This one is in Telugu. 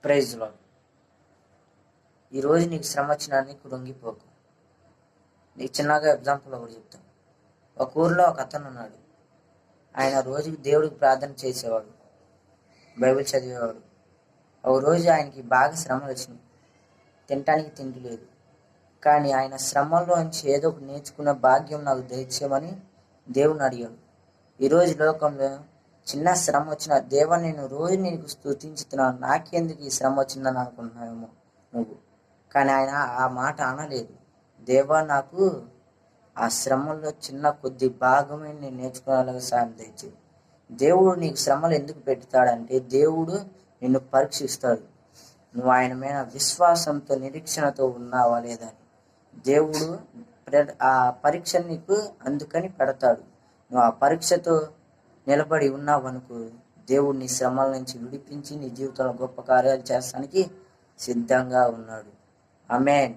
Praise lord. ఈరోజు నీకు శ్రమ వచ్చినా నీకు కృంగిపోకు. నీకు చిన్నగా ఎగ్జాంపుల్ ఒకటి చెప్తాను. ఒక ఊరిలో ఒక అతను ఉన్నాడు. ఆయన రోజుకి దేవుడికి ప్రార్థన చేసేవాడు, బైబిల్ చదివేవాడు. ఒక రోజు ఆయనకి బాగా శ్రమలు వచ్చినాయి, తినటానికి తిండి లేదు. కానీ ఆయన శ్రమల్లోంచి ఏదో ఒకటి నేర్చుకున్న భాగ్యం నాకు దయచేయమని దేవుని అడిగాడు. ఈరోజు లోకంలో చిన్న శ్రమ వచ్చిన దేవా నేను రోజు నీకు స్తుతించుతున్నాను, నాకెందుకు ఈ శ్రమ వచ్చిందని అనుకుంటున్నావేమో నువ్వు. కానీ ఆయన ఆ మాట అనలేదు. దేవా నాకు ఆ శ్రమల్లో చిన్న కొద్ది భాగమే నేను నేర్చుకునేలాగా సాయం తెచ్చి. దేవుడు నీకు శ్రమలు ఎందుకు పెడతాడంటే దేవుడు నిన్ను పరీక్షిస్తాడు, నువ్వు ఆయన మీద విశ్వాసంతో నిరీక్షణతో ఉన్నావా లేదా అని. దేవుడు ఆ పరీక్ష నీకు అందుకని పెడతాడు. నువ్వు ఆ పరీక్షతో నిలబడి ఉన్నావనుకో, దేవుడు నీ శ్రమల నుంచి విడిపించి నీ జీవితంలో గొప్ప కార్యాలు చేస్తానికి సిద్ధంగా ఉన్నాడు. ఆమేన్.